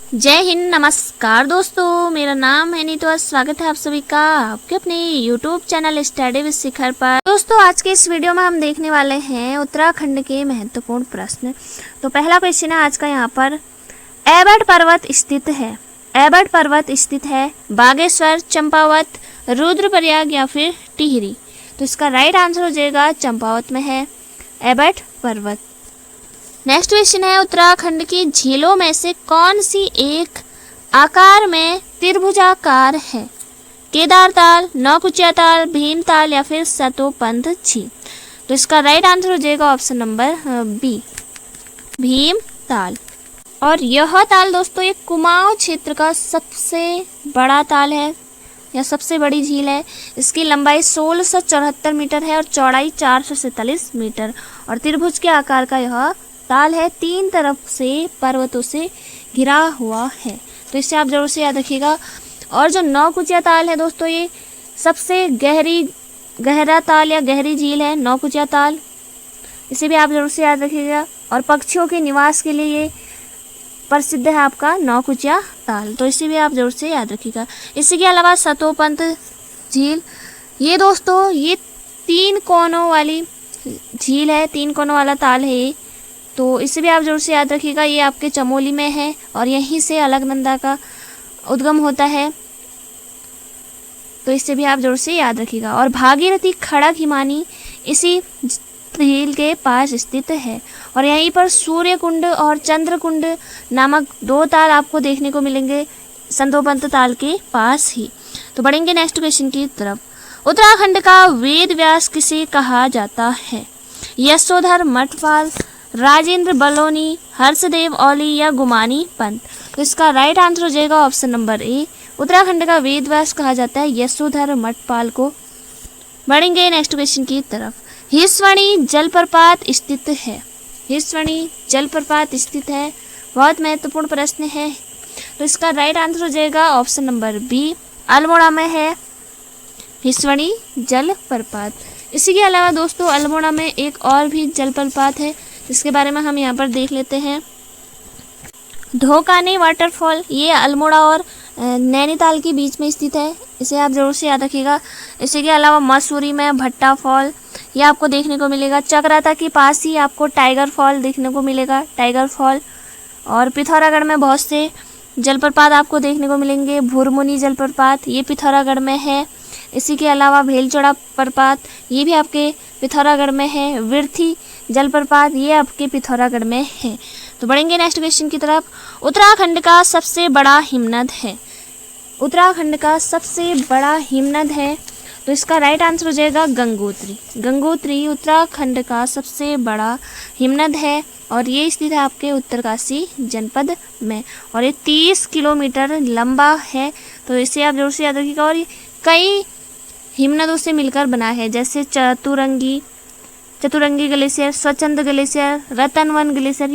जय हिंद, नमस्कार दोस्तों। मेरा नाम है नीतू और स्वागत है आप सभी का आपके अपने YouTube चैनल स्टडी विद शिखर पर। दोस्तों आज के इस वीडियो में हम देखने वाले हैं उत्तराखंड के महत्वपूर्ण प्रश्न। तो पहला क्वेश्चन है आज का यहाँ पर, एबट पर्वत स्थित है। एबट पर्वत स्थित है बागेश्वर, चंपावत, रुद्रप्रयाग या फिर टिहरी। तो इसका राइट आंसर हो जाएगा चंपावत में है एबट पर्वत। नेक्स्ट क्वेश्चन है, उत्तराखंड की झीलों में से कौन सी एक आकार में त्रिभुजाकार है? केदार ताल, नौकुचिया ताल, भीम ताल या फिर सतोपंथ झील। तो इसका राइट आंसर हो जाएगा ऑप्शन नंबर बी, भीम ताल। और यह ताल दोस्तों एक कुमाऊं क्षेत्र का सबसे बड़ा ताल है या सबसे बड़ी झील है। इसकी लंबाई 1674 मीटर है और चौड़ाई 447 मीटर और त्रिभुज के आकार का यह ताल है। 3 तरफ से पर्वतों से घिरा हुआ है। तो इससे आप जरूर से याद रखिएगा। और जो नौकुचिया ताल है दोस्तों, ये सबसे गहरा ताल या गहरी झील है नौकुचिया ताल। इसे भी आप जरूर से याद रखिएगा। और पक्षियों के निवास के लिए ये प्रसिद्ध है आपका नौकुचिया ताल। तो इसे भी आप जरूर से याद रखिएगा। इसी के अलावा सतोपंथ झील, ये दोस्तों ये 3 कोनों वाली झील है, 3 कोनों वाला ताल है ये। तो इसे भी आप जरूर से याद रखिएगा। ये आपके चमोली में है और यहीं से अलकनंदा का उद्गम होता है। तो इससे भी आप जरूर से याद रखिएगा। और भागीरथी खड़क हिमानी इसी झील के पास स्थित है और यहीं पर सूर्य कुंड और चंद्र कुंड नामक 2 ताल आपको देखने को मिलेंगे सतोपंथ ताल के पास ही। तो बढ़ेंगे नेक्स्ट क्वेश्चन की तरफ। उत्तराखंड का वेद व्यास किसे कहा जाता है? यशोधर मठपाल, राजेंद्र बलोनी, हर्षदेव औली या गुमानी पंत। तो इसका राइट आंसर हो जाएगा ऑप्शन नंबर ए, उत्तराखंड का वेद व्यास कहा जाता है यशोधर मठपाल को। बढ़ेंगे नेक्स्ट क्वेश्चन की तरफ। हिस्वणी जलप्रपात स्थित है। हिस्वणी जलप्रपात स्थित है, बहुत महत्वपूर्ण प्रश्न है। तो इसका राइट आंसर हो जाएगा ऑप्शन नंबर बी, अल्मोड़ा में है हिस्वणी जलप्रपात। इसी के अलावा दोस्तों अल्मोड़ा में एक और भी जलप्रपात है जिसके बारे में हम यहाँ पर देख लेते हैं। ढोकानी वाटरफॉल, ये अल्मोड़ा और नैनीताल के बीच में स्थित है। इसे आप जरूर से याद रखिएगा। इसी के अलावा मसूरी में भट्टा फॉल ये आपको देखने को मिलेगा। चक्राता के पास ही आपको टाइगर फॉल देखने को मिलेगा, टाइगर फॉल। और पिथौरागढ़ में बहुत से जलप्रपात आपको देखने को मिलेंगे। भुरमुनी जलप्रपात ये पिथौरागढ़ में है। इसी के अलावा भेलचोड़ा प्रपात ये भी आपके पिथौरागढ़ में है। विर्थी जलप्रपात ये आपके पिथौरागढ़ में है। तो बढ़ेंगे नेक्स्ट क्वेश्चन की तरफ। उत्तराखंड का सबसे बड़ा हिमनद है। उत्तराखंड का सबसे बड़ा हिमनद है, तो इसका राइट आंसर हो जाएगा गंगोत्री। गंगोत्री उत्तराखंड का सबसे बड़ा हिमनद है और ये स्थित है आपके उत्तरकाशी जनपद में और ये 30 किलोमीटर लंबा है। तो इसे आप जरूर से याद रखिएगा। और ये कई हिमनदों से मिलकर बना है, जैसे चतुरंगी ग्लेशियर, स्वच्छंद ग्लेशियर, रतनवन ग्लेशियर,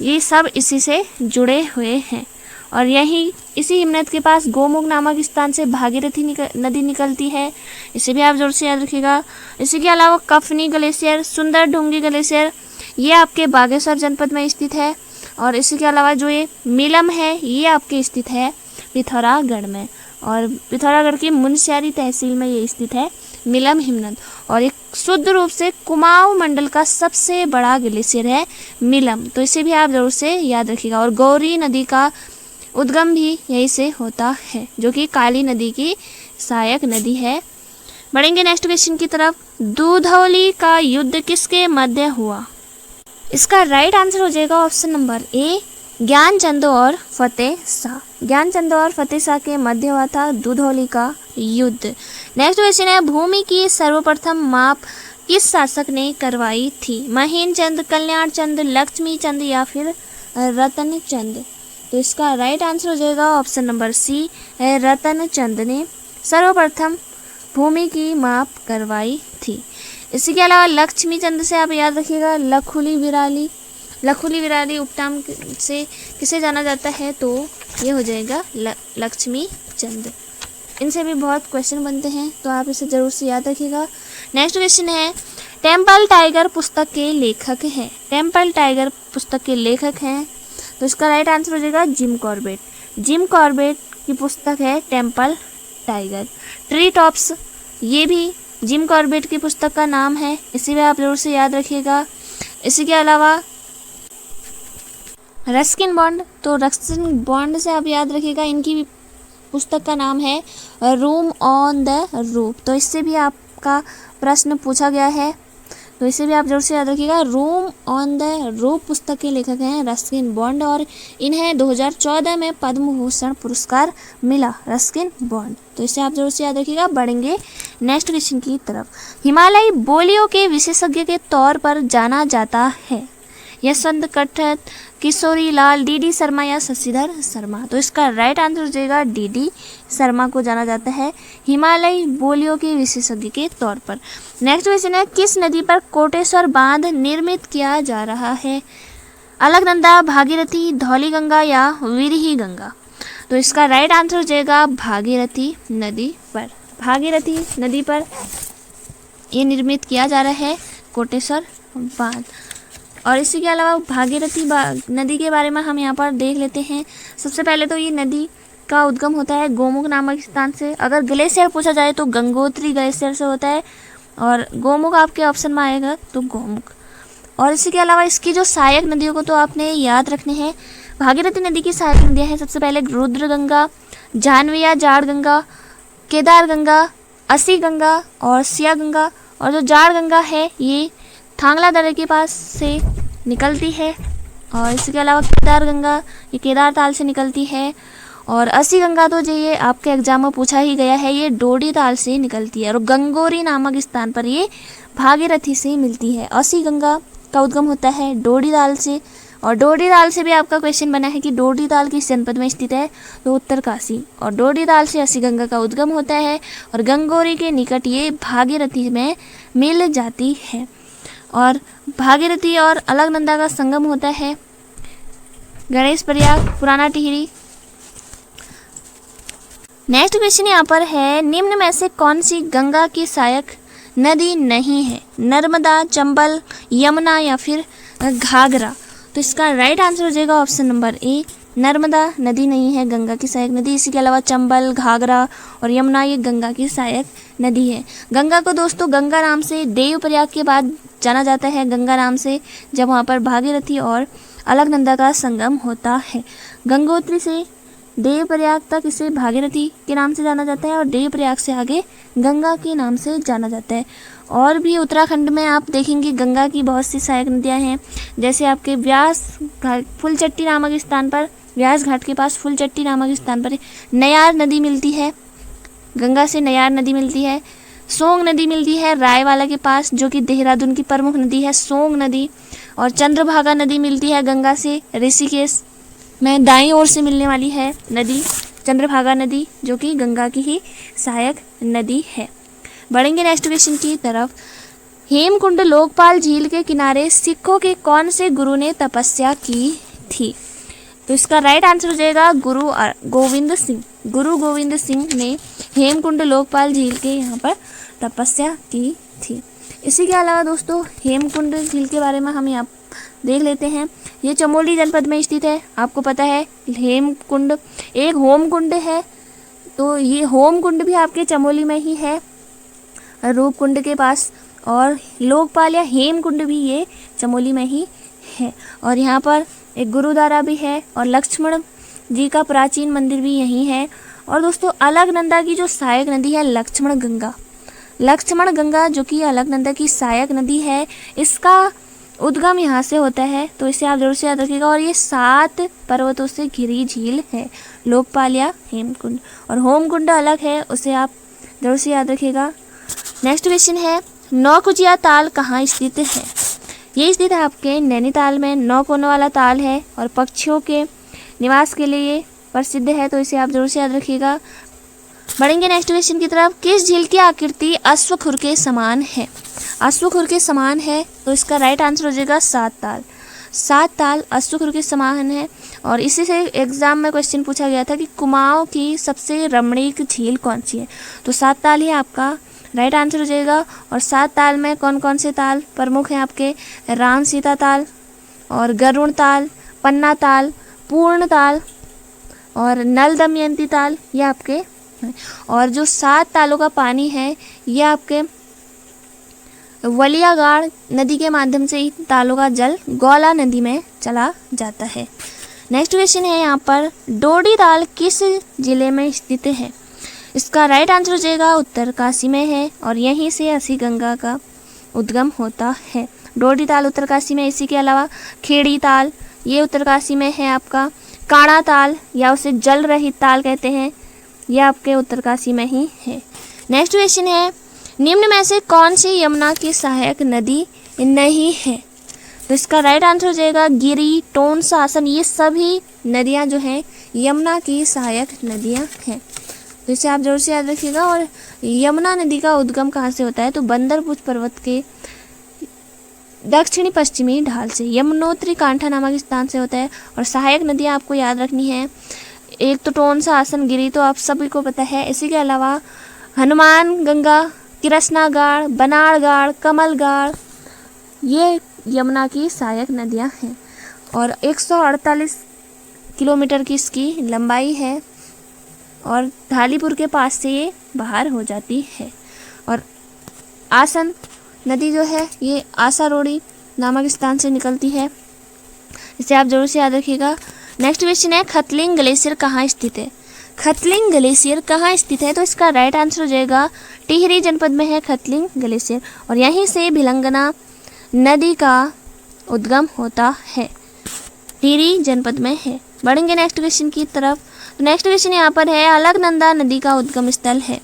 ये सब इसी से जुड़े हुए हैं। और यही इसी हिमनद के पास गोमुख नामक स्थान से भागीरथी नदी निकलती है। इसे भी आप जोर से याद रखिएगा। इसी के अलावा कफनी ग्लेशियर, सुंदर ढूंगी ग्लेशियर ये आपके बागेश्वर जनपद में स्थित है। और इसी के अलावा जो ये मिलम है ये आपके स्थित है पिथौरागढ़ में और पिथौरागढ़ की मुनस्यारी तहसील में ये स्थित है मिलम हिमनद। और एक शुद्ध रूप से कुमाऊं मंडल का सबसे बड़ा ग्लेशियर है मिलम। तो इसे भी आप जरूर से याद रखिएगा। और गौरी नदी का उद्गम भी यहीं से होता है जो कि काली नदी की सहायक नदी है। बढ़ेंगे नेक्स्ट क्वेश्चन की तरफ। दूधौली का युद्ध किसके मध्य हुआ? इसका राइट आंसर हो जाएगा ऑप्शन नंबर ए, ज्ञानचंद और फतेह शाह। ज्ञानचंद और फतेह शाह के मध्य हुआ था दूधौली का युद्ध। नेक्स्ट क्वेश्चन है, भूमि की सर्वप्रथम माप किस शासक ने करवाई थी? महेंद्र चंद, कल्याण चंद, लक्ष्मी चंद या फिर रतन चंद। तो इसका राइट आंसर हो जाएगा ऑप्शन नंबर सी, रतन चंद ने सर्वप्रथम भूमि की माप करवाई थी। इसी के अलावा लक्ष्मी चंद से आप याद रखिएगा लखुली विराली। लखुली विराली उपनाम से किसे जाना जाता है? तो ये हो जाएगा लक्ष्मी चंद। इनसे भी बहुत क्वेश्चन बनते हैं तो आप इसे जरूर से याद रखिएगा। नेक्स्ट क्वेश्चन है, टेम्पल टाइगर पुस्तक के लेखक हैं। टेम्पल टाइगर पुस्तक के लेखक हैं तो इसका राइट आंसर हो जाएगा जिम कॉर्बेट। जिम कॉर्बेट की पुस्तक है टेम्पल टाइगर। ट्री टॉप्स, ये भी जिम कॉर्बेट की पुस्तक का नाम है, इसी में आप जरूर से याद रखिएगा। इसी के अलावा रस्किन बॉन्ड, तो रस्किन बॉन्ड से आप याद रखिएगा, इनकी पुस्तक का नाम है रूम ऑन द रूफ। तो इससे भी आपका प्रश्न पूछा गया है, तो इसे भी आप जरूर से याद रखिएगा। रूम ऑन द रूफ पुस्तक के लेखक हैं रस्किन बॉन्ड और इन्हें 2014 में पद्म भूषण पुरस्कार मिला, रस्किन बॉन्ड। तो इसे आप जरूर से याद रखिएगा। बढ़ेंगे नेक्स्ट क्वेश्चन की तरफ। हिमालयी बोलियों के विशेषज्ञ के तौर पर जाना जाता है यशवंत कट्टर, किशोरी लाल, डीडी शर्मा या शशिधर शर्मा। तो इसका राइट आंसर हो जाएगा डीडी शर्मा को जाना जाता है हिमालयी बोलियों के विशेषज्ञ के तौर पर। नेक्स्ट क्वेश्चन है, किस नदी पर कोटेश्वर बांध निर्मित किया जा रहा है? अलकनंदा, भागीरथी, धौली गंगा या विरही गंगा। तो इसका राइट आंसर हो जाएगा भागीरथी नदी पर। भागीरथी नदी पर ये निर्मित किया जा रहा है कोटेश्वर बांध। और इसी के अलावा भागीरथी नदी के बारे में हम यहाँ पर देख लेते हैं। सबसे पहले तो ये नदी का उद्गम होता है गोमुख नामक स्थान से। अगर ग्लेशियर पूछा जाए तो गंगोत्री ग्लेशियर से होता है और गोमुख आपके ऑप्शन में आएगा तो गोमुख। और इसी के अलावा इसकी जो सहायक नदियों को तो आपने याद रखने हैं। भागीरथी नदी की सहायक नदियाँ हैं सबसे पहले रुद्र गंगा, जाह्नवी या जाड़ गंगा, केदार गंगा, असी गंगा और सिया गंगा। और जो जाड़ गंगा है ये थांगला दर्रे के पास से निकलती है। और इसके अलावा केदार गंगा ये केदार ताल से निकलती है। और असी गंगा तो जो ये आपके एग्जाम में पूछा ही गया है, ये डोडी ताल से निकलती है। और गंगोरी नामक स्थान पर ये भागीरथी से मिलती है। असी गंगा का उद्गम होता है डोडी ताल से। और डोडी ताल से भी आपका क्वेश्चन बना है कि डोडी ताल किस जनपद में स्थित है, तो उत्तरकाशी। और डोडी ताल से असी गंगा का उद्गम होता है और गंगोरी के निकट ये भागीरथी में मिल जाती है। और भागीरथी और अलकनंदा का संगम होता है गणेश प्रयाग, पुराना टिहरी। नेक्स्ट क्वेश्चन यहाँ पर है, निम्न में से कौन सी गंगा की सहायक नदी नहीं है? नर्मदा, चंबल, यमुना या फिर घाघरा। तो इसका राइट आंसर हो जाएगा ऑप्शन नंबर ए, नर्मदा नदी नहीं है गंगा की सहायक नदी। इसी के अलावा चंबल, घाघरा और यमुना ये गंगा की सहायक नदी है। गंगा को दोस्तों गंगा नाम से देवप्रयाग के बाद जाना जाता है, गंगा नाम से, जब वहाँ पर भागीरथी और अलकनंदा का संगम होता है। गंगोत्री से देवप्रयाग तक इसे भागीरथी के नाम से जाना जाता है और देवप्रयाग से आगे गंगा के नाम से जाना जाता है। और भी उत्तराखंड में आप देखेंगे गंगा की बहुत सी सहायक नदियाँ हैं, जैसे आपके व्यास घाट फुलचट्टी नामक स्थान पर, व्यास घाट के पास फुलचट्टी नामक स्थान पर नयार नदी मिलती है, गंगा से नयार नदी मिलती है। सोंग नदी मिलती है रायवाला के पास, जो कि देहरादून की प्रमुख नदी है सोंग नदी। और चंद्रभागा नदी मिलती है गंगा से ऋषिकेश में दाईं ओर से मिलने वाली है नदी चंद्रभागा नदी, जो कि गंगा की ही सहायक नदी है। बढ़ेंगे नेक्स्ट क्वेश्चन की तरफ। हेमकुंड लोकपाल झील के किनारे सिखों के कौन से गुरु ने तपस्या की थी? तो इसका राइट आंसर हो जाएगा गुरु गोविंद सिंह। गुरु गोविंद सिंह ने हेमकुंड लोकपाल झील के यहाँ पर तपस्या की थी। इसी के अलावा दोस्तों हेमकुंड झील के बारे में हम यहाँ देख लेते हैं। ये चमोली जनपद में स्थित है। आपको पता है हेमकुंड एक होम कुंड है, तो ये होम कुंड भी आपके चमोली में ही है रूपकुंड के पास। और लोकपाल या हेमकुंड भी ये चमोली में ही है। और यहाँ पर एक गुरुद्वारा भी है और लक्ष्मण जी का प्राचीन मंदिर भी यहीं है। और दोस्तों अलकनंदा की जो सहायक नदी है लक्ष्मण गंगा, लक्ष्मण गंगा जो कि अलकनंदा की सहायक नदी है, इसका उद्गम यहाँ से होता है, तो इसे आप जरूर से याद रखिएगा। और ये 7 पर्वतों से घिरी झील है लोकपाल या हेमकुंड। और होमकुंड अलग है, उसे आप जरूर से याद रखिएगा। नेक्स्ट क्वेश्चन है, नौकुचिया ताल कहाँ स्थित है? ये स्थित है आपके नैनीताल में। 9 कोनों वाला ताल है और पक्षियों के निवास के लिए प्रसिद्ध है, तो इसे आप जरूर से याद रखिएगा। बढ़ेंगे नेक्स्ट क्वेश्चन की तरफ। किस झील की आकृति अश्वखुर के समान है? अश्वखुर के समान है, तो इसका राइट आंसर हो जाएगा 7 ताल। 7 ताल अश्वखुर के समान है। और इसी से एग्जाम में क्वेश्चन पूछा गया था कि कुमाऊं की सबसे रमणीक झील कौन सी है? तो 7 ताल ही आपका राइट आंसर हो जाएगा। और 7 ताल में कौन कौन से ताल प्रमुख हैं आपके? राम सीता ताल और गरुण ताल, पन्ना ताल, पूर्ण ताल और नल दमयंती ताल, ये आपके, और जो 7 तालों का पानी है ये आपके वलियागाड़ नदी के माध्यम से इन तालों का जल गौला नदी में चला जाता है। नेक्स्ट क्वेश्चन है यहाँ पर, डोडी ताल किस जिले में स्थित है? इसका राइट आंसर हो जाएगा उत्तरकाशी में है और यहीं से असी गंगा का उद्गम होता है। डोडी ताल उत्तरकाशी में, इसी के अलावा खेड़ी ताल ये उत्तरकाशी में है आपका। काड़ा ताल या उसे जल रहित ताल कहते हैं, यह आपके उत्तरकाशी में ही है। नेक्स्ट क्वेश्चन है, निम्न में से कौन सी यमुना की सहायक नदी नहीं है? तो इसका राइट आंसर हो जाएगा गिरी, टोंसा, आसन, ये सभी नदियां जो हैं यमुना की सहायक नदियां हैं। तो इसे आप जरूर से याद रखिएगा। और यमुना नदी का उद्गम कहाँ से होता है? तो बंदरपुर पर्वत के दक्षिणी पश्चिमी ढाल से, यमुनोत्री कांठा नामक स्थान से होता है। और सहायक नदियाँ आपको याद रखनी है, एक तो टोंसा, आसन, गिरी तो आप सभी को पता है। इसी के अलावा हनुमान गंगा, कृष्णागाड़, बनाड़गाड़, कमलगाड़, ये यमुना की सहायक नदियां हैं। और 148 किलोमीटर की इसकी लंबाई है और ढालीपुर के पास से ये बाहर हो जाती है। और आसन नदी जो है ये आसारोड़ी नामक स्थान से निकलती है, इसे आप जरूर से याद रखिएगा। नेक्स्ट क्वेश्चन है, खतलिंग ग्लेशियर कहाँ स्थित है? खतलिंग ग्लेशियर कहाँ स्थित है? तो इसका राइट आंसर हो जाएगा टिहरी जनपद में है खतलिंग ग्लेशियर और यहीं से भिलंगना नदी का उद्गम होता है, टिहरी जनपद में है। बढ़ेंगे नेक्स्ट क्वेश्चन की तरफ। तो नेक्स्ट क्वेश्चन यहाँ पर है, अलकनंदा नदी का उद्गम स्थल है।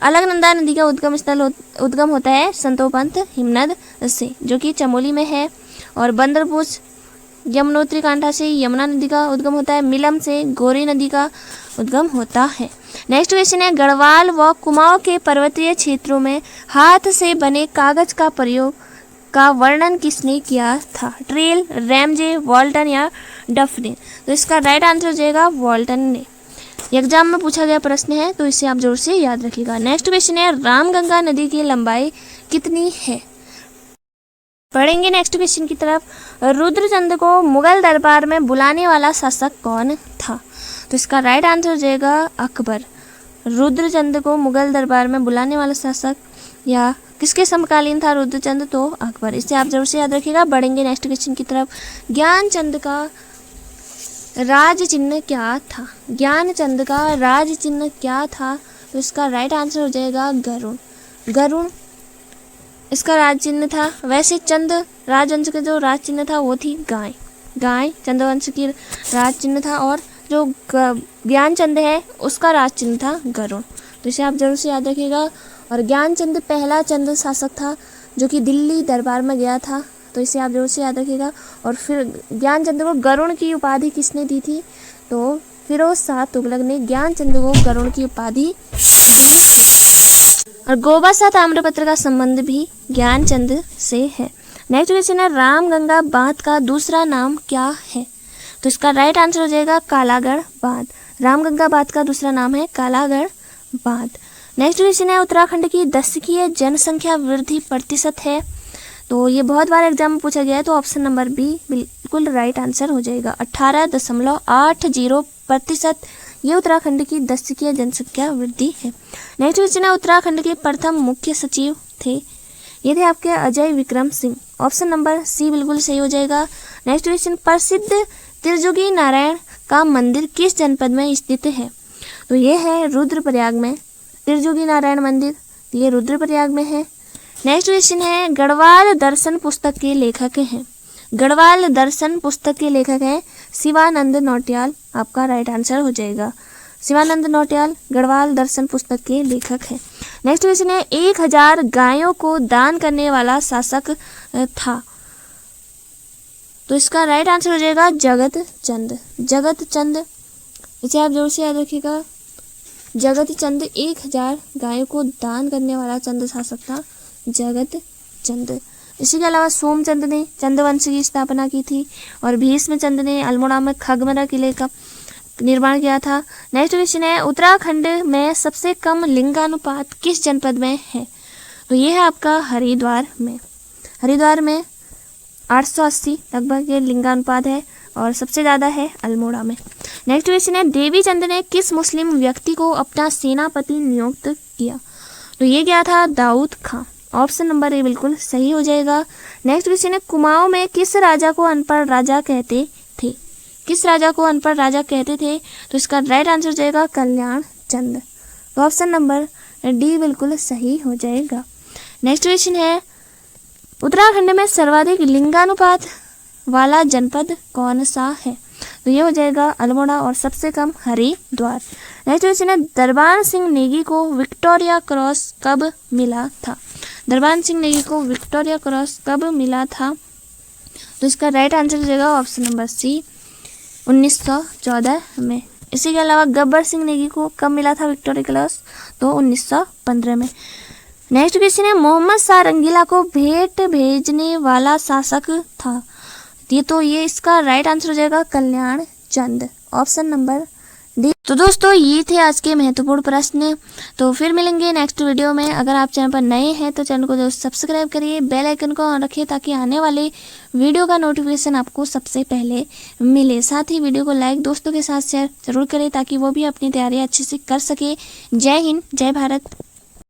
अलकनंदा नदी का उद्गम स्थल उद्गम होता है संतोपंत हिमनद से, जो कि चमोली में है। और बंदरपुर यमुनोत्री कांठा से यमुना नदी का उद्गम होता है। मिलम से गौरी नदी का उद्गम होता है। नेक्स्ट क्वेश्चन है, गढ़वाल व कुमाऊं के पर्वतीय क्षेत्रों में हाथ से बने कागज का प्रयोग का वर्णन किसने किया था? ट्रेल, रैमजे, वॉल्टन या डफरिन? तो इसका राइट आंसर हो जाएगा वॉल्टन ने। एग्जाम में पूछा गया प्रश्न है तो इसे आप जरूर से याद रखिएगा। नेक्स्ट क्वेश्चन है, रामगंगा नदी की लंबाई कितनी है? पढ़ेंगे नेक्स्ट क्वेश्चन की तरफ। रुद्रचंद को मुगल दरबार में बुलाने वाला शासक कौन था? तो इसका राइट आंसर हो जाएगा अकबर। रुद्रचंद को मुगल दरबार में बुलाने वाला शासक या किसके समकालीन था रुद्रचंद? तो अकबर। इसे आप जरूर से याद रखिएगा। बढ़ेंगे नेक्स्ट क्वेश्चन की तरफ। ज्ञानचंद का राज चिन्ह क्या था? ज्ञानचंद का राज चिन्ह क्या था? तो इसका राइट आंसर हो जाएगा गरुड़। गरुड़ इसका राज चिन्ह था। वैसे चंद राजवंश का जो राज चिन्ह था वो थी गाय। गाय चंद्रवंश की राज चिन्ह था और जो ज्ञानचंद है उसका राज चिन्ह था गरुड़। तो इसे आप जरूर से याद रखिएगा। और ज्ञानचंद पहला चंद शासक था जो कि दिल्ली दरबार में गया था, तो इसे आप जरूर से याद रखिएगा। और फिर ज्ञानचंद को गरुड़ की उपाधि किसने दी थी? तो फिरोज शाह तुगलक ने ज्ञानचंद को गरुड़ की उपाधि दी थी। और गोबासा ताम्रपत्र का संबंध भी ज्ञानचंद से है। नेक्स्ट क्वेश्चन है, रामगंगा बांध का दूसरा नाम क्या है? तो इसका राइट आंसर हो जाएगा कालागढ़ बांध। रामगंगा बांध का दूसरा नाम है कालागढ़ बांध। नेक्स्ट क्वेश्चन है, उत्तराखंड की दशकीय जनसंख्या वृद्धि प्रतिशत है। तो ये बहुत बार एग्जाम में पूछा गया है, तो ऑप्शन नंबर बी बिल्कुल राइट आंसर हो जाएगा। 18.80% ये उत्तराखंड की दशकीय जनसंख्या वृद्धि है। नेक्स्ट क्वेश्चन है, उत्तराखंड के प्रथम मुख्य सचिव थे, ये थे आपके Ajay Vikram Singh. Option number C बिल्कुल सही हो जाएगा। नेक्स्ट क्वेश्चन, प्रसिद्ध त्रिजुगी नारायण का मंदिर किस जनपद में स्थित है? तो ये है रुद्रप्रयाग में। त्रिजुगी नारायण मंदिर ये रुद्रप्रयाग में है। नेक्स्ट क्वेश्चन है, गढ़वाल दर्शन पुस्तक के लेखक हैं। गढ़वाल दर्शन पुस्तक के लेखक हैं शिवानंद नौटियाल। आपका राइट आंसर हो जाएगा शिवानंद नौटियाल गढ़वाल दर्शन पुस्तक के लेखक हैं। नेक्स्ट क्वेश्चन है, 1000 गायों को दान करने वाला शासक था। तो इसका राइट आंसर हो जाएगा जगत चंद। जगत चंद, इसे आप जरूर से याद रखिएगा। जगत चंद 1000 गायों को दान करने वाला चंद शासक था, जगत चंद। इसी के अलावा सोमचंद ने चंद्रवंश की स्थापना की थी और भीष्मचंद ने अल्मोड़ा में खगमरा किले का निर्माण किया था। नेक्स्ट क्वेश्चन है, उत्तराखंड में सबसे कम लिंगानुपात किस जनपद में है? तो ये है आपका हरिद्वार में। हरिद्वार में 880 लगभग ये लिंगानुपात है। और सबसे ज़्यादा है अल्मोड़ा में। नेक्स्ट क्वेश्चन है, देवी चंद ने किस मुस्लिम व्यक्ति को अपना सेनापति नियुक्त किया? तो ये क्या था? दाऊद खां। ऑप्शन नंबर ए बिल्कुल सही हो जाएगा। नेक्स्ट क्वेश्चन है, कुमाऊं में किस राजा को अनपढ़ राजा कहते थे? किस राजा को अनपढ़ राजा कहते थे? तो इसका राइट आंसर हो जाएगा कल्याण चंद। तो ऑप्शन नंबर डी बिल्कुल सही हो जाएगा। नेक्स्ट क्वेश्चन है, उत्तराखंड में सर्वाधिक लिंगानुपात वाला जनपद कौन सा है? तो ये हो जाएगा अल्मोड़ा और सबसे कम हरिद्वार। नेक्स्ट क्वेश्चन है, दरबान सिंह नेगी को विक्टोरिया क्रॉस कब मिला था? दरबान सिंह नेगी को विक्टोरिया क्रॉस कब मिला था? तो इसका राइट आंसर हो जाएगा ऑप्शन नंबर सी 1914 में। इसी के अलावा गब्बर सिंह नेगी को कब मिला था विक्टोरिया क्रॉस? तो 1915 में। नेक्स्ट क्वेश्चन है, मोहम्मद शाह रंगीला को भेंट भेजने वाला शासक था? ये इसका राइट आंसर हो जाएगा Kalyan Chand. Option number D. तो दोस्तों ये थे आज के महत्वपूर्ण प्रश्न। तो फिर मिलेंगे नेक्स्ट वीडियो में। अगर आप चैनल पर नए हैं तो चैनल को जरूर सब्सक्राइब करिए, बेल आइकन को ऑन रखिए ताकि आने वाले वीडियो का नोटिफिकेशन आपको सबसे पहले मिले। साथ ही वीडियो को लाइक दोस्तों के साथ शेयर जरूर करें ताकि वो भी अपनी तैयारी अच्छे से कर सके। जय हिंद, जय भारत।